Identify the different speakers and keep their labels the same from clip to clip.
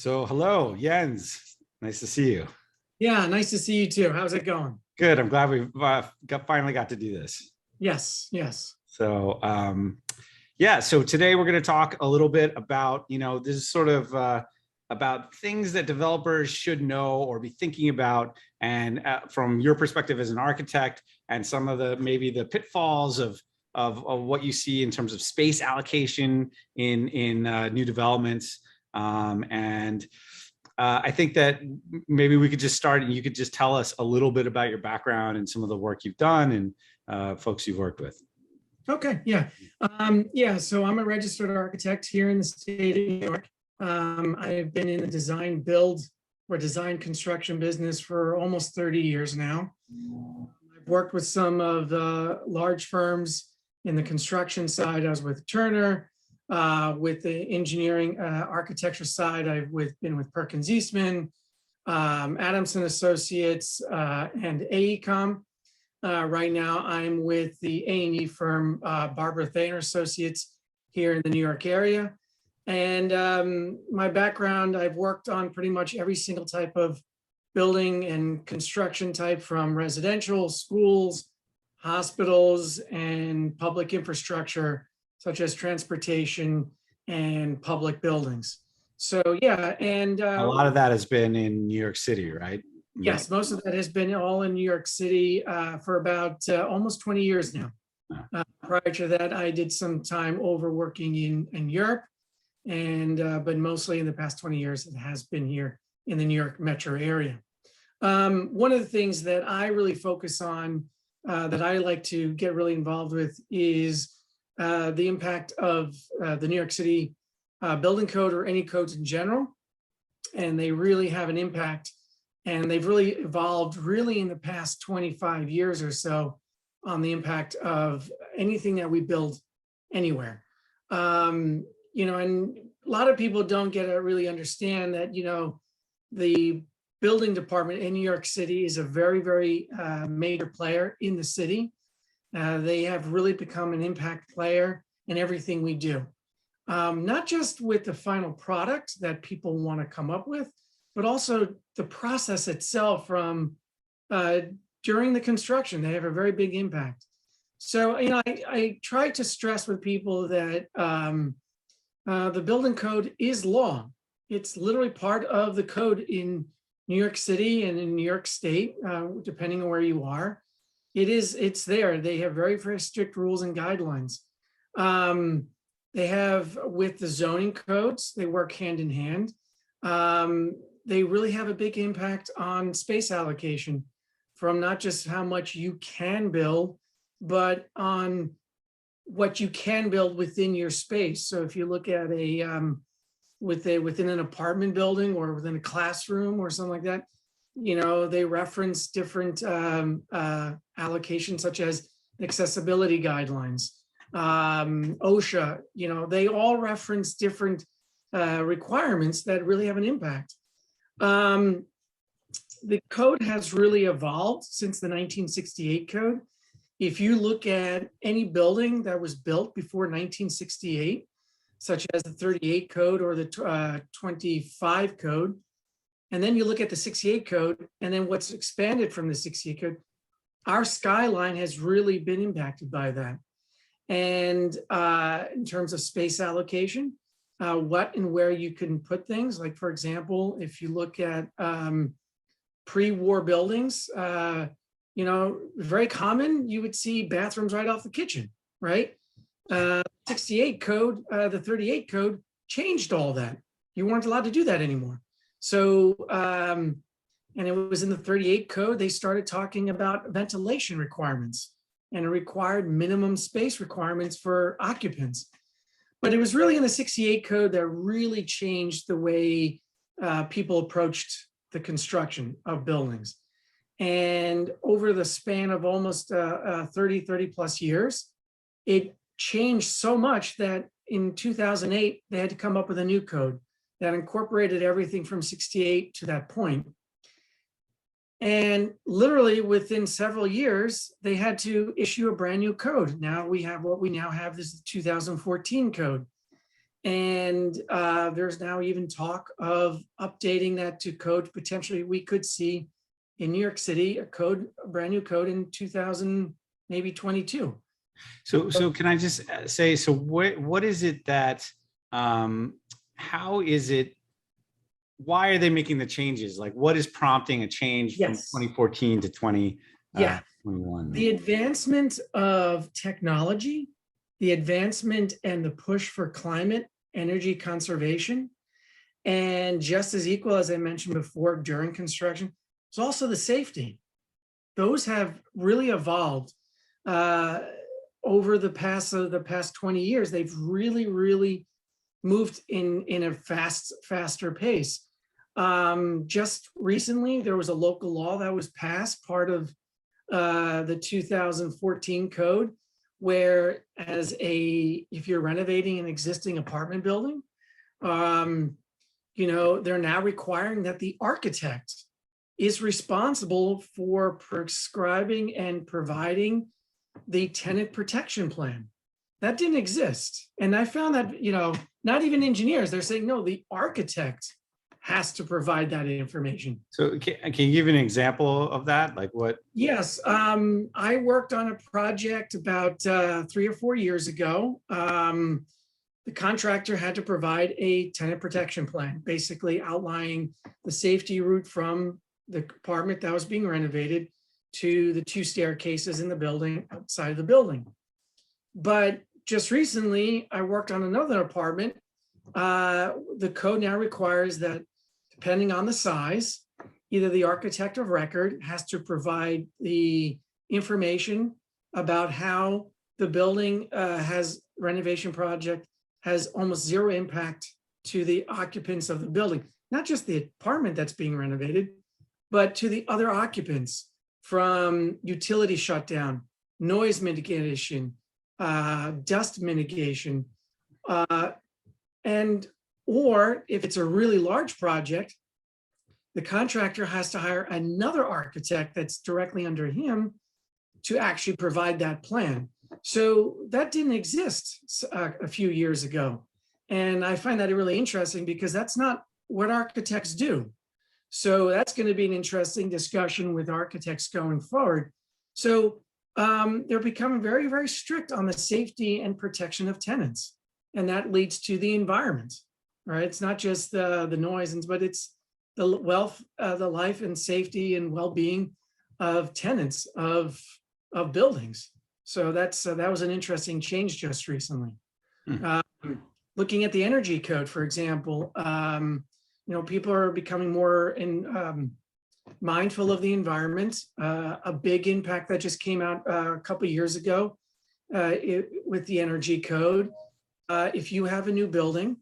Speaker 1: So hello, Jens. Nice to see you.
Speaker 2: Yeah, nice to see you too. How's it going?
Speaker 1: Good. I'm glad we've finally got to do this.
Speaker 2: Yes, yes.
Speaker 1: So yeah. So today we're going to talk a little bit about this is sort of about things that developers should know or be thinking about, and from your perspective as an architect, and some of the maybe the pitfalls of what you see in terms of space allocation in new developments. And I think that maybe we could just start and you could just tell us a little bit about your background and some of the work you've done and folks you've worked with.
Speaker 2: Okay, yeah. Yeah, so I'm a registered architect here in the state of New York. I've been in the design build or design construction business for almost 30 years now. I've worked with some of the large firms in the construction side. I was with Turner. With the engineering architecture side, I've been with Perkins Eastman, Adamson Associates, and AECOM. Right now, I'm with the A&E firm Barbara Thayer Associates here in the New York area. And my background, I've worked on pretty much every single type of building and construction type, from residential, schools, hospitals, and public infrastructure, such as transportation and public buildings. So yeah, and
Speaker 1: a lot of that has been in New York City, right?
Speaker 2: Yes, most of that has been all in New York City for about almost 20 years now. Prior to that, I did some time over working in Europe, and but mostly in the past 20 years, it has been here in the New York metro area. One of the things that I really focus on, that I like to get really involved with, is the impact of the New York City building code, or any codes in general. And they really have an impact, and they've really evolved really in the past 25 years or so on the impact of anything that we build anywhere. And a lot of people don't get to really understand that, the building department in New York City is a very, very major player in the city. They have really become an impact player in everything we do. Not just with the final product that people want to come up with, but also the process itself from during the construction. They have a very big impact. So, I try to stress with people that the building code is law. It's literally part of the code in New York City and in New York State, depending on where you are. It's there. They have very, very strict rules and guidelines. They have, with the zoning codes, they work hand in hand. They really have a big impact on space allocation, from not just how much you can build, but on what you can build within your space. So if you look at within an apartment building or within a classroom or something like that, they reference different allocations, such as accessibility guidelines, OSHA. They all reference different requirements that really have an impact. The code has really evolved since the 1968 code. If you look at any building that was built before 1968, such as the 38 code or the 25 code, and then you look at the 68 code, and then what's expanded from the 68 code, our skyline has really been impacted by that. And in terms of space allocation, what and where you can put things, like, for example, if you look at pre-war buildings, very common, you would see bathrooms right off the kitchen, right? 68 code, the 38 code changed all that. You weren't allowed to do that anymore. So, and it was in the 38 code, they started talking about ventilation requirements and required minimum space requirements for occupants. But it was really in the 68 code that really changed the way people approached the construction of buildings. And over the span of almost 30 plus years, it changed so much that in 2008, they had to come up with a new code that incorporated everything from 68 to that point. And literally within several years, they had to issue a brand new code. Now we have what we now have is the 2014 code. And there's now even talk of updating that to code. Potentially, we could see in New York City a brand new code in 2000, maybe 22.
Speaker 1: So can I just say, so what is it that, how is it, why are they making the changes? Like, what is prompting a change from
Speaker 2: Yes.
Speaker 1: 2014 to 2021?
Speaker 2: Yeah. The advancement of technology, the advancement and the push for climate energy conservation, and just as equal as I mentioned before during construction, it's also the safety. Those have really evolved over the past 20 years. They've really moved in a faster pace. Just recently, there was a local law that was passed, part of the 2014 code, where if you're renovating an existing apartment building, they're now requiring that the architect is responsible for prescribing and providing the tenant protection plan. That didn't exist. And I found that, not even engineers, they're saying, no, the architect has to provide that information.
Speaker 1: So can you give an example of that? Like what?
Speaker 2: Yes, I worked on a project about 3 or 4 years ago. The contractor had to provide a tenant protection plan, basically outlining the safety route from the apartment that was being renovated to the 2 staircases in the building, outside of the building. But just recently, I worked on another apartment. The code now requires that, depending on the size, either the architect of record has to provide the information about how the building renovation project has almost zero impact to the occupants of the building, not just the apartment that's being renovated, but to the other occupants, from utility shutdown, noise mitigation, dust mitigation, or if it's a really large project, the contractor has to hire another architect that's directly under him to actually provide that plan. So that didn't exist a few years ago. And I find that really interesting because that's not what architects do. So that's going to be an interesting discussion with architects going forward. So they're becoming very strict on the safety and protection of tenants. And that leads to the environment, right? It's not just the noise, but it's the life and safety and well-being of tenants of buildings. So that was an interesting change just recently. Looking at the energy code, for example, people are becoming more mindful of the environment. A big impact that just came out a couple of years ago with the energy code. If you have a new building,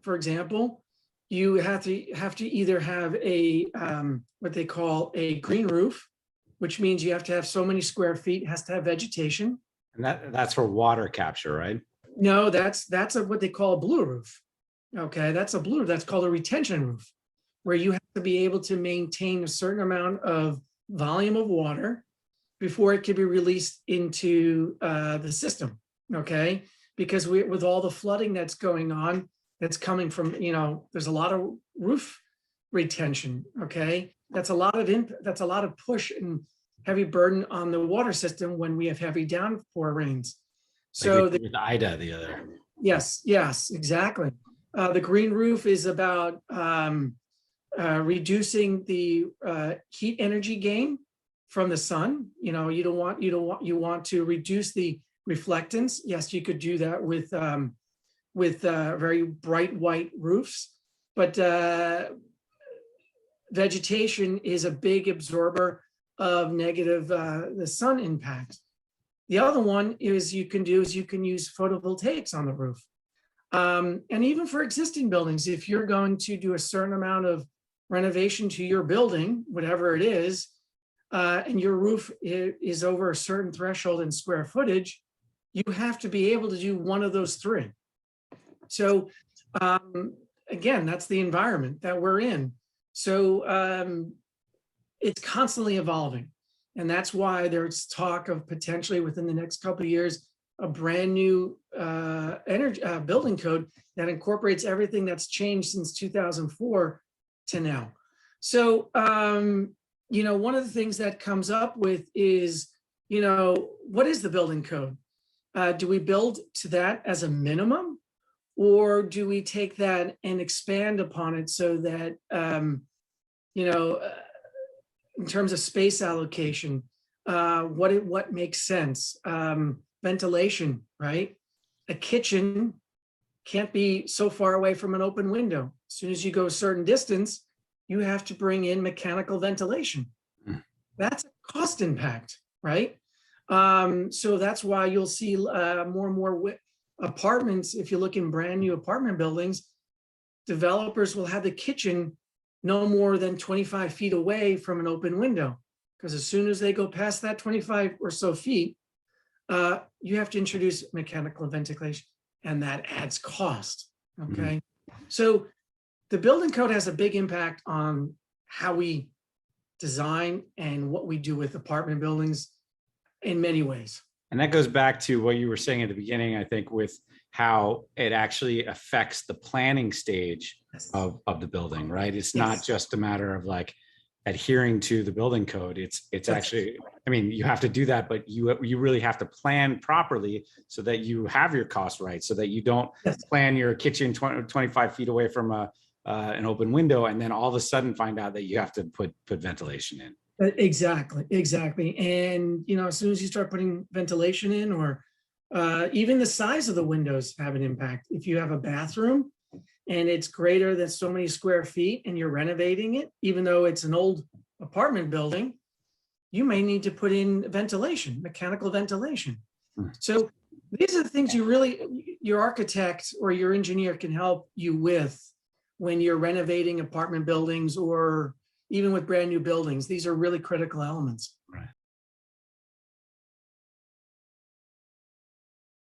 Speaker 2: for example, you have to either have a what they call a green roof, which means you have to have so many square feet, it has to have vegetation.
Speaker 1: And that's for water capture, right?
Speaker 2: No, that's what they call a blue roof. Okay, that's called a retention roof, where you have to be able to maintain a certain amount of volume of water before it can be released into the system. Okay, because with all the flooding that's going on, that's coming from, there's a lot of roof retention. Okay, that's a lot of push and heavy burden on the water system when we have heavy downpour rains. So
Speaker 1: like with Ida the other.
Speaker 2: Yes, exactly. The green roof is about reducing the heat energy gain from the sun. You want to reduce the reflectance. Yes, you could do that with very bright white roofs, but vegetation is a big absorber of negative the sun impact. The other one is you can use photovoltaics on the roof. And even for existing buildings, if you're going to do a certain amount of renovation to your building, whatever it is, and your roof is over a certain threshold in square footage, you have to be able to do one of those 3. So again, that's the environment that we're in. So it's constantly evolving. And that's why there's talk of potentially within the next couple of years, a brand new energy building code that incorporates everything that's changed since 2004 to now. So, you know, one of the things that comes up with is, you know, what is the building code? Do we build to that as a minimum, or do we take that and expand upon it so that, you know, in terms of space allocation, what makes sense? Ventilation, right? A kitchen can't be so far away from an open window. As soon as you go a certain distance, you have to bring in mechanical ventilation. That's a cost impact, right? So that's why you'll see more and more apartments. If you look in brand new apartment buildings, developers will have the kitchen no more than 25 feet away from an open window, because as soon as they go past that 25 or so feet, you have to introduce mechanical ventilation, and that adds cost. Okay, so the building code has a big impact on how we design and what we do with apartment buildings in many ways.
Speaker 1: And that goes back to what you were saying at the beginning, I think, with how it actually affects the planning stage of the building, right? It's not just a matter of like adhering to the building code. It's actually, I mean, you have to do that, but you really have to plan properly so that you have your cost right, so that you don't plan your kitchen 25 feet away from an open window and then all of a sudden find out that you have to put ventilation in.
Speaker 2: Exactly. And, you know, as soon as you start putting ventilation in, or even the size of the windows have an impact. If you have a bathroom and it's greater than so many square feet and you're renovating it, even though it's an old apartment building, you may need to put in ventilation, mechanical ventilation. So these are the things your architect or your engineer can help you with when you're renovating apartment buildings, or even with brand new buildings. These are really critical elements.